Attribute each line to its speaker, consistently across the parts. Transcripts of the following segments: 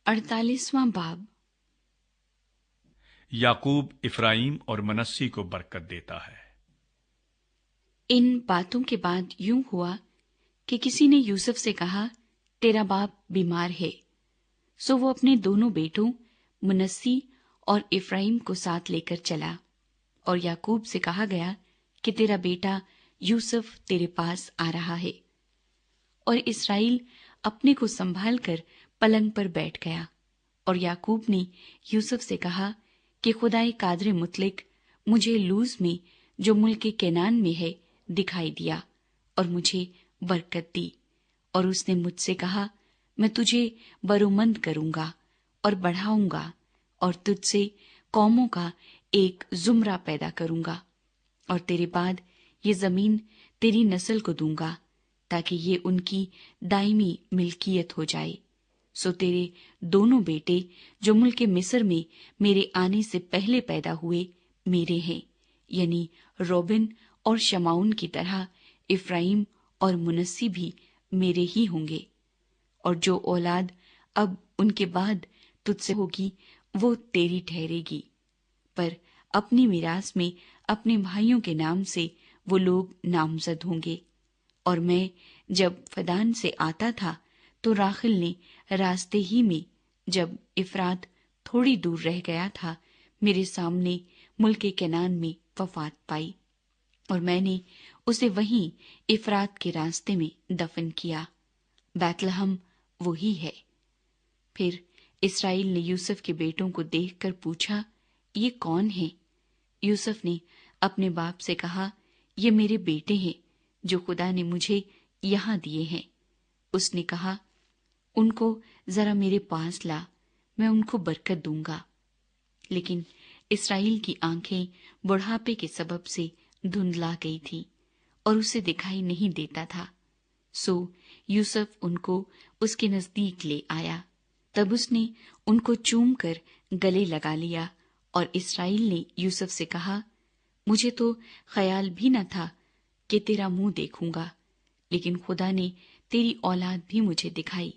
Speaker 1: 48वां बाब।
Speaker 2: याकूब इफ्राइम और मनस्सी को बरकत देता है।
Speaker 1: इन बातों के बाद यूं हुआ कि किसी ने यूसुफ से कहा, तेरा बाप बीमार है। सो वो अपने दोनों बेटों मनस्सी और इफ्राइम को साथ लेकर चला, और याकूब से कहा गया कि तेरा बेटा यूसुफ तेरे पास आ रहा है। और इसराइल अपने को संभाल कर पलंग पर बैठ गया, और याकूब ने यूसुफ से कहा कि खुदाए कादरे मुतलिक मुझे लूज में जो मुल्क केनान में है दिखाई दिया और मुझे बरकत दी। और उसने मुझसे कहा, मैं तुझे बरोमंद करूंगा और बढ़ाऊंगा, और तुझसे कौमों का एक जुमरा पैदा करूंगा, और तेरे बाद ये जमीन तेरी नस्ल को दूंगा, ताकि ये उनकी दायमी मिल्कियत हो जाए। सो तेरे दोनों बेटे जो मुल्क मिस्र में मेरे आने से पहले पैदा हुए मेरे हैं, यानी रोबिन और शमाउन की तरह इफ्राइम और मुनस्सी भी मेरे ही होंगे। और जो औलाद अब उनके बाद तुझसे होगी वो तेरी ठहरेगी। पर अपनी मिरास में अपने भाइयों के नाम से वो लोग नामजद होंगे। और मैं जब फदान से आता था तो राखिल ने रास्ते ही में, जब इफरात थोड़ी दूर रह गया था, मेरे सामने मुल्क केनान में वफात पाई, और मैंने उसे वहीं इफरात के रास्ते में दफन किया। बैतलहम वही है। फिर इसराइल ने यूसुफ के बेटों को देखकर पूछा, ये कौन है? यूसुफ ने अपने बाप से कहा, ये मेरे बेटे हैं जो खुदा ने मुझे यहाँ दिए हैं। उसने कहा, उनको जरा मेरे पास ला, मैं उनको बरकत दूंगा। लेकिन इसराइल की आंखें बुढ़ापे के सबब से धुंधला गई थी और उसे दिखाई नहीं देता था। सो यूसुफ उनको उसके नजदीक ले आया। तब उसने उनको चूम कर गले लगा लिया, और इसराइल ने यूसुफ से कहा, मुझे तो ख्याल भी न था कि तेरा मुंह देखूंगा, लेकिन खुदा ने तेरी औलाद भी मुझे दिखाई।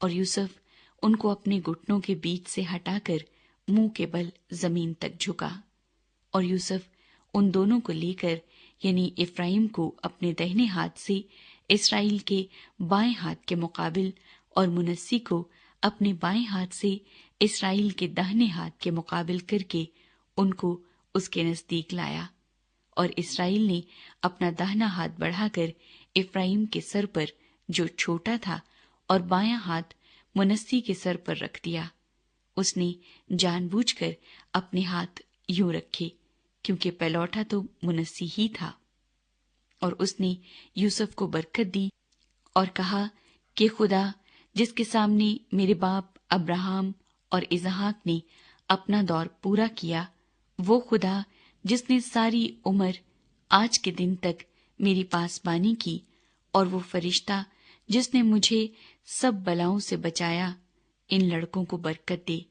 Speaker 1: और यूसुफ उनको अपने घुटनों के बीच से हटाकर मुंह के बल जमीन तक झुका। और यूसुफ उन दोनों को लेकर, यानी इफ्राइम को अपने दाहिने हाथ से इसराइल के बाएं हाथ के मुकाबिल, और मुनस्सी को अपने बाएं हाथ से इसराइल के दाहिने हाथ के मुकाबिल करके उनको उसके नजदीक लाया। और इसराइल ने अपना दाहिना हाथ बढ़ाकर इफ्राइम के सर पर जो छोटा था, और बायां हाथ मुनस्सी के सर पर रख दिया। उसने जानबूझकर अपने हाथ यूं रखे, क्योंकि पहलौठा तो मुनस्सी ही था। और उसने यूसुफ को बरकत दी और कहा कि खुदा जिसके सामने मेरे बाप अब्राहम और इसहाक ने अपना दौर पूरा किया, वो खुदा जिसने सारी उम्र आज के दिन तक मेरी पासबानी की, और वो फरिश्ता जिसने मुझे सब बलाओं से बचाया, इन लड़कों को बरकत दे,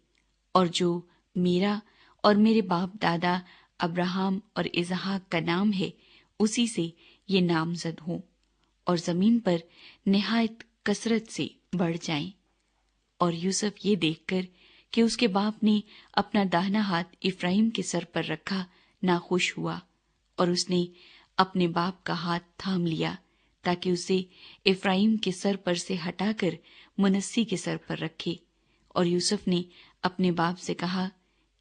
Speaker 1: और जो मेरा और मेरे बाप दादा अब्राहम और इसहाक का नाम है, उसी से ये नामजद हों, और जमीन पर निहायत कसरत से बढ़ जाएं। और यूसुफ ये देखकर कि उसके बाप ने अपना दाहिना हाथ इफ्राइम के सर पर रखा, नाखुश हुआ, और उसने अपने बाप का हाथ थाम लिया, ताकि उसे इफ्राइम के सर पर से हटाकर मुनस्सी के सर पर रखे। और यूसुफ ने अपने बाप से कहा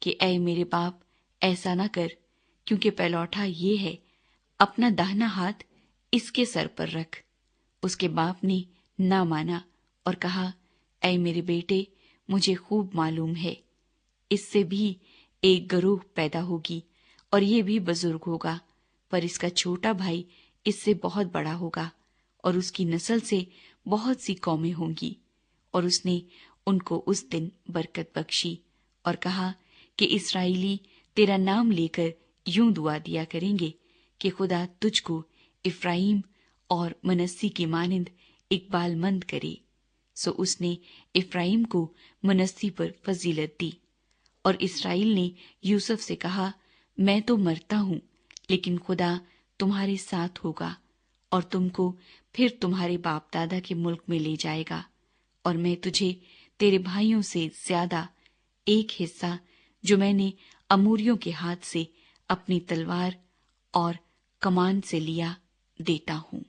Speaker 1: कि ऐ मेरे बाप, ऐसा न कर, क्योंकि पहलौठा ये है, अपना दाहिना हाथ इसके सर पर रख। उसके बाप ने ना माना और कहा, ऐ मेरे बेटे, मुझे खूब मालूम है, इससे भी एक गरूह पैदा होगी, और ये भी बुजुर्ग होगा, पर इसका छोटा भाई इससे बहुत बड़ा होगा, और उसकी नस्ल से बहुत सी कौमें होंगी। और उसने उनको उस दिन बरकत बख्शी और कहा कि इसराइली तेरा नाम लेकर यूं दुआ दिया करेंगे कि खुदा तुझको इफ्राइम और मनस्सी की मानिंद इकबालमंद करे। सो उसने इफ्राइम को मनस्सी पर फजीलत दी। और इसराइल ने यूसुफ से कहा, मैं तो मरता हूं, लेकिन खुदा तुम्हारे साथ होगा, और तुमको फिर तुम्हारे बाप दादा के मुल्क में ले जाएगा, और मैं तुझे تیرے بھائیوں سے زیادہ ایک حصہ جو میں نے اموریوں کے ہاتھ سے اپنی تلوار اور کمان سے لیا دیتا ہوں۔